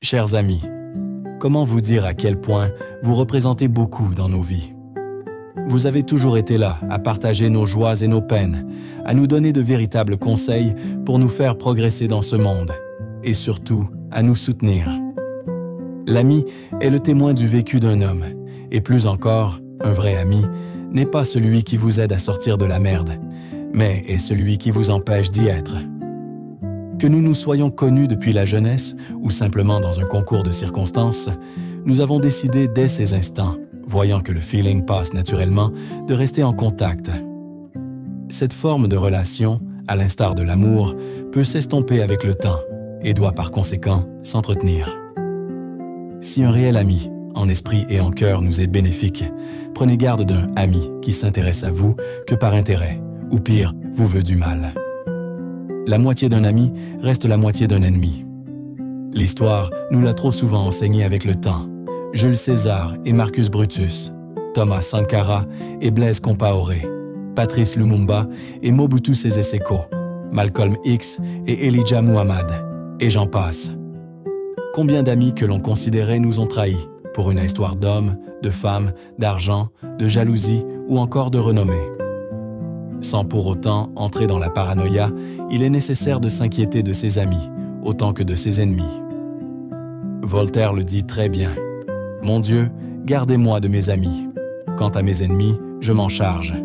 Chers amis, comment vous dire à quel point vous représentez beaucoup dans nos vies? Vous avez toujours été là à partager nos joies et nos peines, à nous donner de véritables conseils pour nous faire progresser dans ce monde et surtout à nous soutenir. L'ami est le témoin du vécu d'un homme et plus encore, un vrai ami n'est pas celui qui vous aide à sortir de la merde, mais est celui qui vous empêche d'y être. Que nous nous soyons connus depuis la jeunesse ou simplement dans un concours de circonstances, nous avons décidé dès ces instants, voyant que le feeling passe naturellement, de rester en contact. Cette forme de relation, à l'instar de l'amour, peut s'estomper avec le temps et doit par conséquent s'entretenir. Si un réel ami, en esprit et en cœur, nous est bénéfique, prenez garde d'un ami qui s'intéresse à vous que par intérêt, ou pire, vous veut du mal. La moitié d'un ami reste la moitié d'un ennemi. L'histoire nous l'a trop souvent enseigné avec le temps. Jules César et Marcus Brutus, Thomas Sankara et Blaise Compaoré, Patrice Lumumba et Mobutu Sese Seko, Malcolm X et Elijah Muhammad, et j'en passe. Combien d'amis que l'on considérait nous ont trahis pour une histoire d'hommes, de femmes, d'argent, de jalousie ou encore de renommée. Sans pour autant entrer dans la paranoïa, il est nécessaire de s'inquiéter de ses amis autant que de ses ennemis. Voltaire le dit très bien. « Mon Dieu, gardez-moi de mes amis. Quant à mes ennemis, je m'en charge. »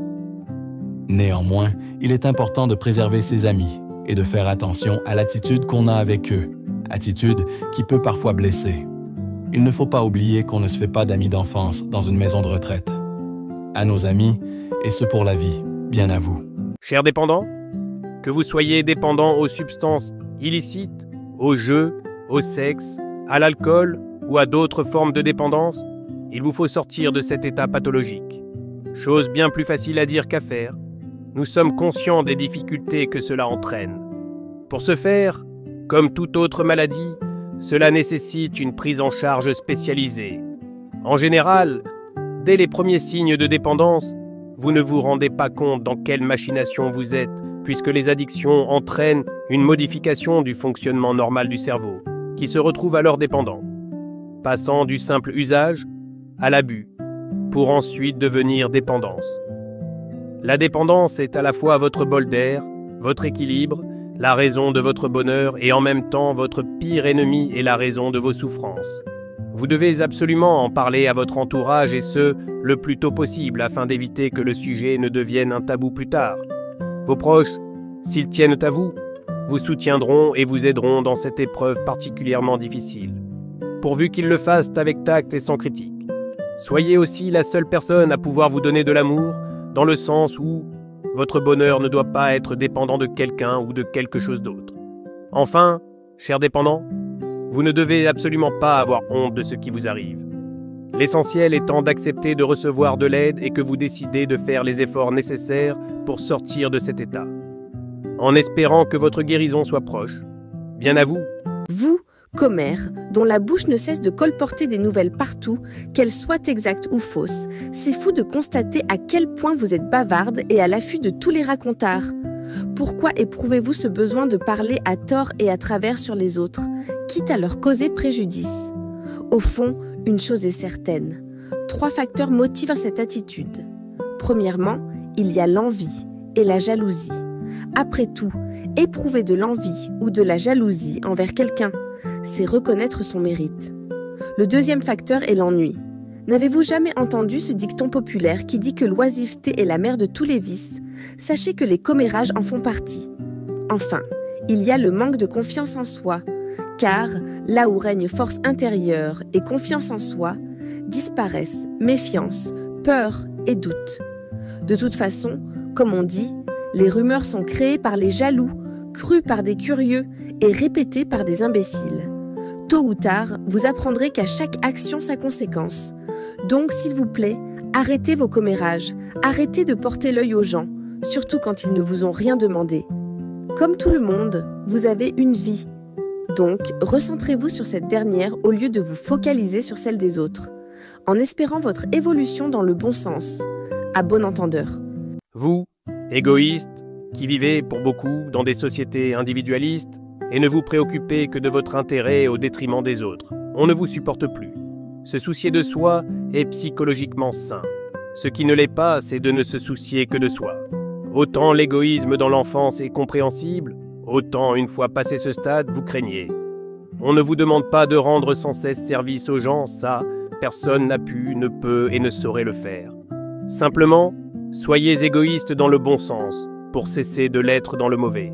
Néanmoins, il est important de préserver ses amis et de faire attention à l'attitude qu'on a avec eux, attitude qui peut parfois blesser. Il ne faut pas oublier qu'on ne se fait pas d'amis d'enfance dans une maison de retraite. À nos amis, et ce pour la vie, bien à vous. Chers dépendants, que vous soyez dépendants aux substances illicites, aux jeux, au sexe, à l'alcool ou à d'autres formes de dépendance, il vous faut sortir de cet état pathologique. Chose bien plus facile à dire qu'à faire. Nous sommes conscients des difficultés que cela entraîne. Pour ce faire, comme toute autre maladie, cela nécessite une prise en charge spécialisée. En général, dès les premiers signes de dépendance, vous ne vous rendez pas compte dans quelle machination vous êtes, puisque les addictions entraînent une modification du fonctionnement normal du cerveau, qui se retrouve alors dépendant, passant du simple usage à l'abus, pour ensuite devenir dépendance. La dépendance est à la fois votre bol d'air, votre équilibre, la raison de votre bonheur et en même temps votre pire ennemi et la raison de vos souffrances. Vous devez absolument en parler à votre entourage et ce, le plus tôt possible afin d'éviter que le sujet ne devienne un tabou plus tard. Vos proches, s'ils tiennent à vous, vous soutiendront et vous aideront dans cette épreuve particulièrement difficile, pourvu qu'ils le fassent avec tact et sans critique. Soyez aussi la seule personne à pouvoir vous donner de l'amour, dans le sens où votre bonheur ne doit pas être dépendant de quelqu'un ou de quelque chose d'autre. Enfin, chers dépendants, vous ne devez absolument pas avoir honte de ce qui vous arrive. L'essentiel étant d'accepter de recevoir de l'aide et que vous décidez de faire les efforts nécessaires pour sortir de cet état, en espérant que votre guérison soit proche. Bien à vous. Vous, commère, dont la bouche ne cesse de colporter des nouvelles partout, qu'elles soient exactes ou fausses, c'est fou de constater à quel point vous êtes bavarde et à l'affût de tous les racontards. Pourquoi éprouvez-vous ce besoin de parler à tort et à travers sur les autres, quitte à leur causer préjudice? Au fond, une chose est certaine. 3 facteurs motivent cette attitude. Premièrement, il y a l'envie et la jalousie. Après tout, éprouver de l'envie ou de la jalousie envers quelqu'un, c'est reconnaître son mérite. Le deuxième facteur est l'ennui. N'avez-vous jamais entendu ce dicton populaire qui dit que l'oisiveté est la mère de tous les vices? Sachez que les commérages en font partie. Enfin, il y a le manque de confiance en soi, car là où règne force intérieure et confiance en soi, disparaissent méfiance, peur et doute. De toute façon, comme on dit, les rumeurs sont créées par les jaloux, crues par des curieux et répétées par des imbéciles. Tôt ou tard, vous apprendrez qu'à chaque action sa conséquence. Donc, s'il vous plaît, arrêtez vos commérages, arrêtez de porter l'œil aux gens, surtout quand ils ne vous ont rien demandé. Comme tout le monde, vous avez une vie. Donc, recentrez-vous sur cette dernière au lieu de vous focaliser sur celle des autres, en espérant votre évolution dans le bon sens. À bon entendeur. Vous, égoïstes, qui vivez pour beaucoup dans des sociétés individualistes et ne vous préoccupez que de votre intérêt au détriment des autres. On ne vous supporte plus. Se soucier de soi est psychologiquement sain. Ce qui ne l'est pas, c'est de ne se soucier que de soi. Autant l'égoïsme dans l'enfance est compréhensible, autant une fois passé ce stade, vous craignez. On ne vous demande pas de rendre sans cesse service aux gens, ça, personne n'a pu, ne peut et ne saurait le faire. Simplement, soyez égoïste dans le bon sens, pour cesser de l'être dans le mauvais.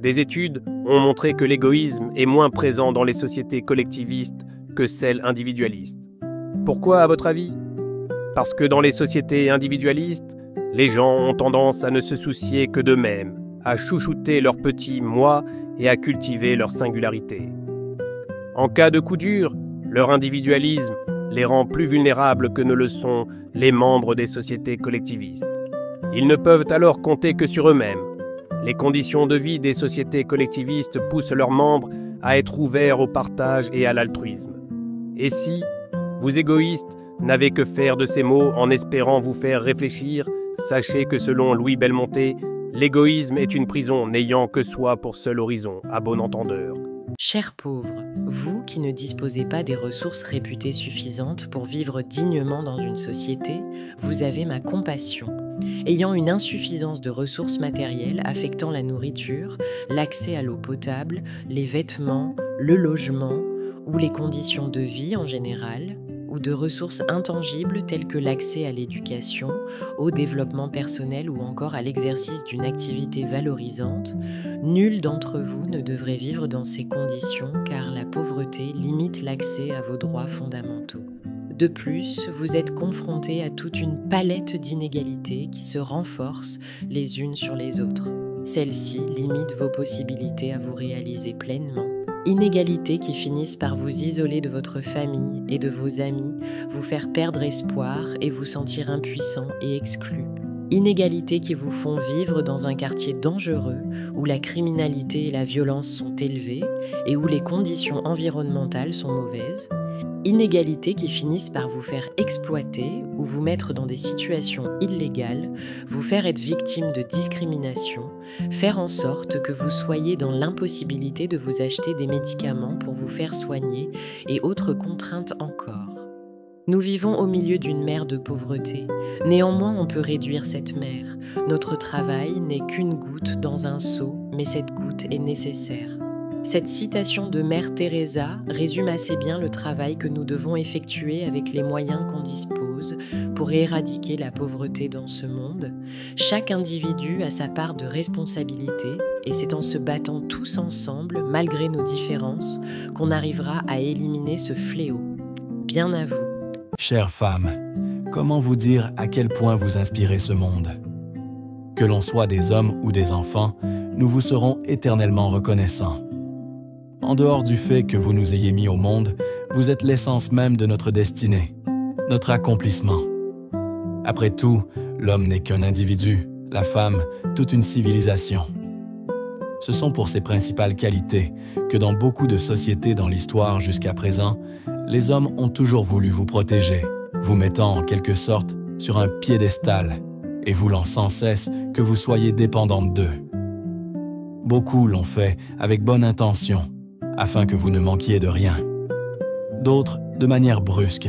Des études ont montré que l'égoïsme est moins présent dans les sociétés collectivistes que celles individualistes. Pourquoi, à votre avis ? Parce que dans les sociétés individualistes, les gens ont tendance à ne se soucier que d'eux-mêmes, à chouchouter leur petit « moi » et à cultiver leur singularité. En cas de coup dur, leur individualisme les rend plus vulnérables que ne le sont les membres des sociétés collectivistes. Ils ne peuvent alors compter que sur eux-mêmes. Les conditions de vie des sociétés collectivistes poussent leurs membres à être ouverts au partage et à l'altruisme. Et si, vous égoïstes, n'avez que faire de ces mots en espérant vous faire réfléchir, sachez que selon Louis Belmonté, l'égoïsme est une prison n'ayant que soi pour seul horizon, à bon entendeur. Chers pauvres, vous qui ne disposez pas des ressources réputées suffisantes pour vivre dignement dans une société, vous avez ma compassion. Ayant une insuffisance de ressources matérielles affectant la nourriture, l'accès à l'eau potable, les vêtements, le logement ou les conditions de vie en général, ou de ressources intangibles telles que l'accès à l'éducation, au développement personnel ou encore à l'exercice d'une activité valorisante, nul d'entre vous ne devrait vivre dans ces conditions car la pauvreté limite l'accès à vos droits fondamentaux. De plus, vous êtes confrontés à toute une palette d'inégalités qui se renforcent les unes sur les autres. Celles-ci limitent vos possibilités à vous réaliser pleinement. Inégalités qui finissent par vous isoler de votre famille et de vos amis, vous faire perdre espoir et vous sentir impuissant et exclu. Inégalités qui vous font vivre dans un quartier dangereux où la criminalité et la violence sont élevées et où les conditions environnementales sont mauvaises. Inégalités qui finissent par vous faire exploiter ou vous mettre dans des situations illégales, vous faire être victime de discrimination, faire en sorte que vous soyez dans l'impossibilité de vous acheter des médicaments pour vous faire soigner et autres contraintes encore. Nous vivons au milieu d'une mer de pauvreté. Néanmoins, on peut réduire cette mer. Notre travail n'est qu'une goutte dans un seau, mais cette goutte est nécessaire. Cette citation de Mère Teresa résume assez bien le travail que nous devons effectuer avec les moyens qu'on dispose pour éradiquer la pauvreté dans ce monde. Chaque individu a sa part de responsabilité et c'est en se battant tous ensemble, malgré nos différences, qu'on arrivera à éliminer ce fléau. Bien à vous. Chère femme, comment vous dire à quel point vous inspirez ce monde? Que l'on soit des hommes ou des enfants, nous vous serons éternellement reconnaissants. En dehors du fait que vous nous ayez mis au monde, vous êtes l'essence même de notre destinée, notre accomplissement. Après tout, l'homme n'est qu'un individu, la femme, toute une civilisation. Ce sont pour ces principales qualités que dans beaucoup de sociétés dans l'histoire jusqu'à présent, les hommes ont toujours voulu vous protéger, vous mettant en quelque sorte sur un piédestal et voulant sans cesse que vous soyez dépendante d'eux. Beaucoup l'ont fait avec bonne intention, afin que vous ne manquiez de rien. D'autres, de manière brusque.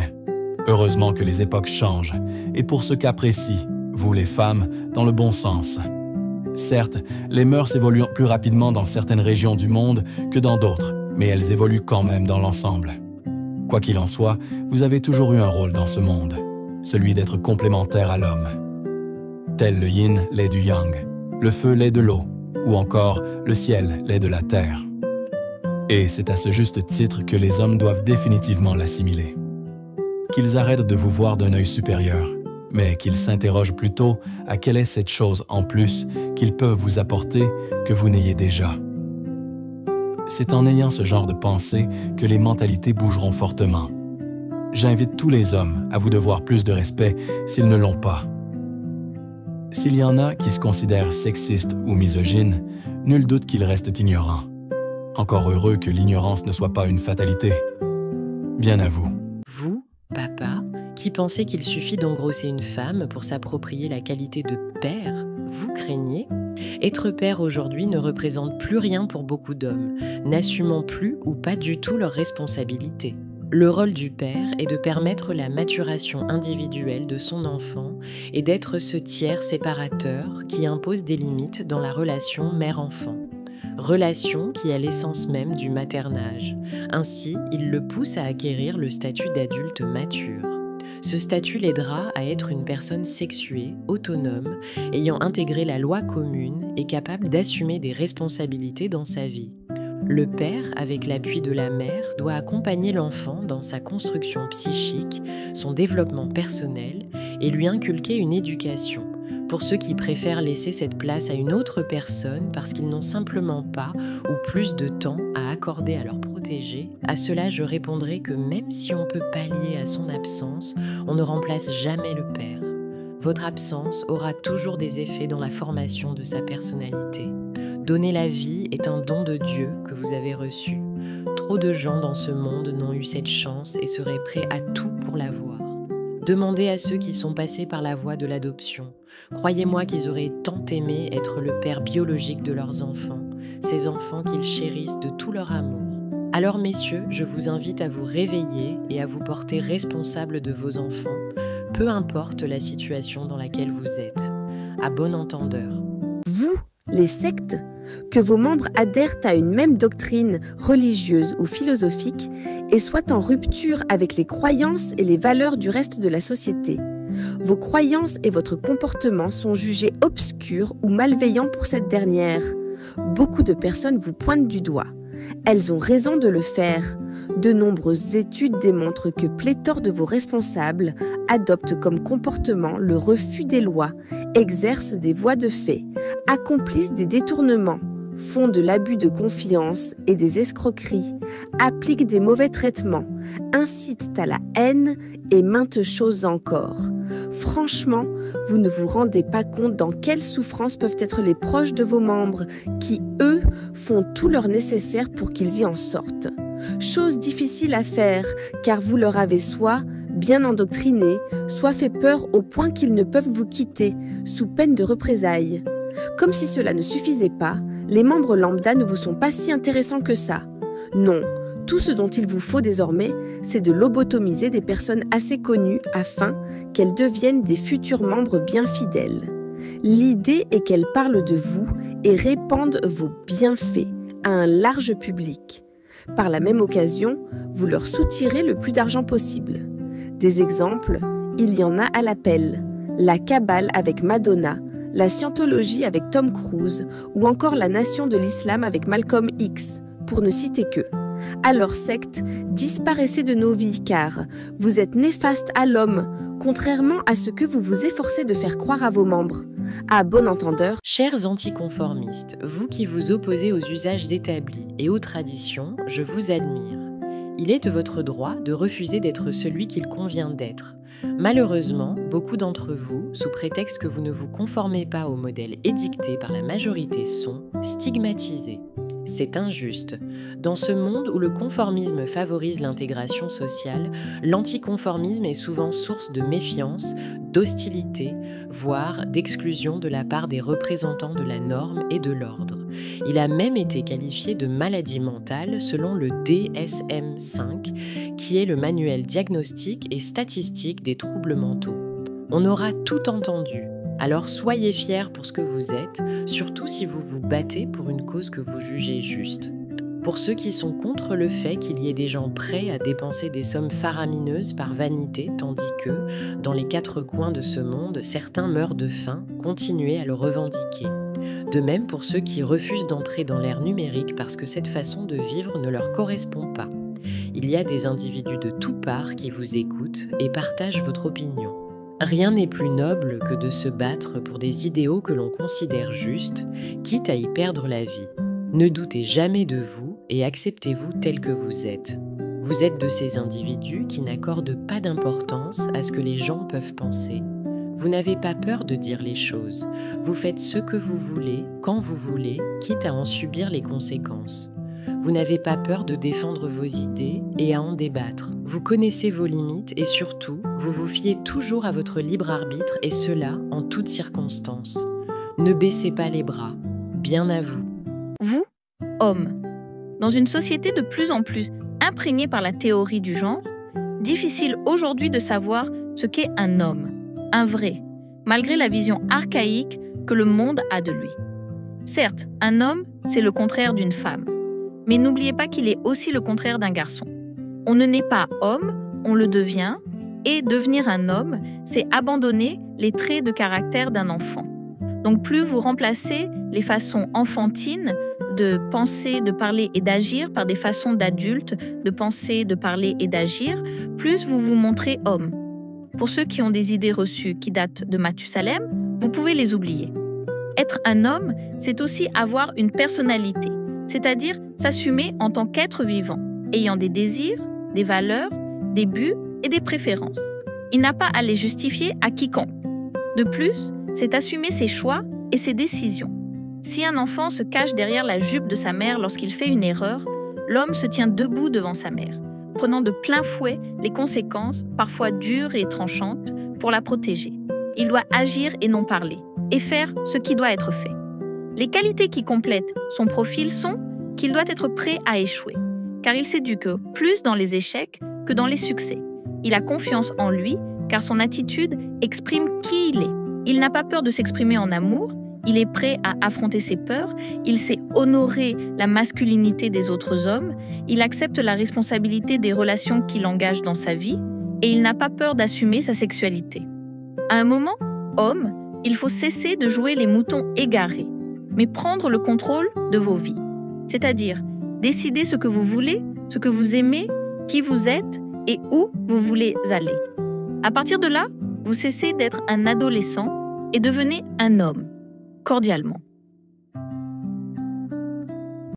Heureusement que les époques changent, et pour ce cas précis, vous les femmes, dans le bon sens. Certes, les mœurs évoluent plus rapidement dans certaines régions du monde que dans d'autres, mais elles évoluent quand même dans l'ensemble. Quoi qu'il en soit, vous avez toujours eu un rôle dans ce monde, celui d'être complémentaire à l'homme. Tel le yin l'est du yang, le feu l'est de l'eau, ou encore le ciel l'est de la terre. Et c'est à ce juste titre que les hommes doivent définitivement l'assimiler. Qu'ils arrêtent de vous voir d'un œil supérieur, mais qu'ils s'interrogent plutôt à quelle est cette chose en plus qu'ils peuvent vous apporter que vous n'ayez déjà. C'est en ayant ce genre de pensée que les mentalités bougeront fortement. J'invite tous les hommes à vous devoir plus de respect s'ils ne l'ont pas. S'il y en a qui se considèrent sexistes ou misogynes, nul doute qu'ils restent ignorants. Encore heureux que l'ignorance ne soit pas une fatalité. Bien à vous. Vous, papa, qui pensez qu'il suffit d'engrosser une femme pour s'approprier la qualité de père, vous craignez Être père aujourd'hui ne représente plus rien pour beaucoup d'hommes, n'assumant plus ou pas du tout leurs responsabilités. Le rôle du père est de permettre la maturation individuelle de son enfant et d'être ce tiers séparateur qui impose des limites dans la relation mère-enfant. Relation qui est l'essence même du maternage. Ainsi, il le pousse à acquérir le statut d'adulte mature. Ce statut l'aidera à être une personne sexuée, autonome, ayant intégré la loi commune et capable d'assumer des responsabilités dans sa vie. Le père, avec l'appui de la mère, doit accompagner l'enfant dans sa construction psychique, son développement personnel et lui inculquer une éducation. Pour ceux qui préfèrent laisser cette place à une autre personne parce qu'ils n'ont simplement pas ou plus de temps à accorder à leur protégé, à cela je répondrai que même si on peut pallier à son absence, on ne remplace jamais le père. Votre absence aura toujours des effets dans la formation de sa personnalité. Donner la vie est un don de Dieu que vous avez reçu. Trop de gens dans ce monde n'ont eu cette chance et seraient prêts à tout pour l'avoir. Demandez à ceux qui sont passés par la voie de l'adoption. Croyez-moi qu'ils auraient tant aimé être le père biologique de leurs enfants, ces enfants qu'ils chérissent de tout leur amour. Alors messieurs, je vous invite à vous réveiller et à vous porter responsable de vos enfants, peu importe la situation dans laquelle vous êtes. À bon entendeur. Vous, les sectes, que vos membres adhèrent à une même doctrine religieuse ou philosophique et soient en rupture avec les croyances et les valeurs du reste de la société. Vos croyances et votre comportement sont jugés obscurs ou malveillants pour cette dernière. Beaucoup de personnes vous pointent du doigt. Elles ont raison de le faire. De nombreuses études démontrent que pléthore de vos responsables adoptent comme comportement le refus des lois, exercent des voies de fait, accomplissent des détournements, font de l'abus de confiance et des escroqueries, appliquent des mauvais traitements, incitent à la haine et maintes choses encore. Franchement, vous ne vous rendez pas compte dans quelles souffrances peuvent être les proches de vos membres qui, eux, font tout leur nécessaire pour qu'ils y en sortent. Chose difficile à faire, car vous leur avez soit bien endoctrinés, soit fait peur au point qu'ils ne peuvent vous quitter, sous peine de représailles. Comme si cela ne suffisait pas, les membres lambda ne vous sont pas si intéressants que ça. Non, tout ce dont il vous faut désormais, c'est de lobotomiser des personnes assez connues afin qu'elles deviennent des futurs membres bien fidèles. L'idée est qu'elles parlent de vous et répandent vos bienfaits à un large public. Par la même occasion, vous leur soutirez le plus d'argent possible. Des exemples, il y en a à l'appel. La Kabbale avec Madonna, la Scientologie avec Tom Cruise ou encore la Nation de l'Islam avec Malcolm X, pour ne citer que. Alors secte, disparaissez de nos vies car vous êtes néfaste à l'homme, contrairement à ce que vous vous efforcez de faire croire à vos membres. À bon entendeur. Chers anticonformistes, vous qui vous opposez aux usages établis et aux traditions, je vous admire. Il est de votre droit de refuser d'être celui qu'il convient d'être. Malheureusement, beaucoup d'entre vous, sous prétexte que vous ne vous conformez pas au modèle édicté par la majorité, sont stigmatisés. C'est injuste. Dans ce monde où le conformisme favorise l'intégration sociale, l'anticonformisme est souvent source de méfiance, d'hostilité, voire d'exclusion de la part des représentants de la norme et de l'ordre. Il a même été qualifié de maladie mentale selon le DSM-5, qui est le manuel diagnostique et statistique des troubles mentaux. On aura tout entendu. Alors soyez fiers pour ce que vous êtes, surtout si vous vous battez pour une cause que vous jugez juste. Pour ceux qui sont contre le fait qu'il y ait des gens prêts à dépenser des sommes faramineuses par vanité, tandis que, dans les quatre coins de ce monde, certains meurent de faim, continuez à le revendiquer. De même pour ceux qui refusent d'entrer dans l'ère numérique parce que cette façon de vivre ne leur correspond pas. Il y a des individus de toutes parts qui vous écoutent et partagent votre opinion. Rien n'est plus noble que de se battre pour des idéaux que l'on considère justes, quitte à y perdre la vie. Ne doutez jamais de vous et acceptez-vous tel que vous êtes. Vous êtes de ces individus qui n'accordent pas d'importance à ce que les gens peuvent penser. Vous n'avez pas peur de dire les choses. Vous faites ce que vous voulez, quand vous voulez, quitte à en subir les conséquences. Vous n'avez pas peur de défendre vos idées et à en débattre. Vous connaissez vos limites et surtout, vous vous fiez toujours à votre libre arbitre et cela en toutes circonstances. Ne baissez pas les bras. Bien à vous. Vous, homme, dans une société de plus en plus imprégnée par la théorie du genre, difficile aujourd'hui de savoir ce qu'est un homme, un vrai, malgré la vision archaïque que le monde a de lui. Certes, un homme, c'est le contraire d'une femme, mais n'oubliez pas qu'il est aussi le contraire d'un garçon. On ne naît pas homme, on le devient, et devenir un homme, c'est abandonner les traits de caractère d'un enfant. Donc plus vous remplacez les façons enfantines de penser, de parler et d'agir par des façons d'adultes de penser, de parler et d'agir, plus vous vous montrez homme. Pour ceux qui ont des idées reçues qui datent de Mathusalem, vous pouvez les oublier. Être un homme, c'est aussi avoir une personnalité, c'est-à-dire s'assumer en tant qu'être vivant, ayant des désirs, des valeurs, des buts et des préférences. Il n'a pas à les justifier à quiconque. De plus, c'est assumer ses choix et ses décisions. Si un enfant se cache derrière la jupe de sa mère lorsqu'il fait une erreur, l'homme se tient debout devant sa mère, prenant de plein fouet les conséquences, parfois dures et tranchantes, pour la protéger. Il doit agir et non parler, et faire ce qui doit être fait. Les qualités qui complètent son profil sont qu'il doit être prêt à échouer, car il s'éduque plus dans les échecs que dans les succès. Il a confiance en lui, car son attitude exprime qui il est. Il n'a pas peur de s'exprimer en amour, il est prêt à affronter ses peurs, il sait honorer la masculinité des autres hommes, il accepte la responsabilité des relations qu'il engage dans sa vie, et il n'a pas peur d'assumer sa sexualité. À un moment, homme, il faut cesser de jouer les moutons égarés, mais prendre le contrôle de vos vies. C'est-à-dire décider ce que vous voulez, ce que vous aimez, qui vous êtes et où vous voulez aller. À partir de là, vous cessez d'être un adolescent et devenez un homme, cordialement.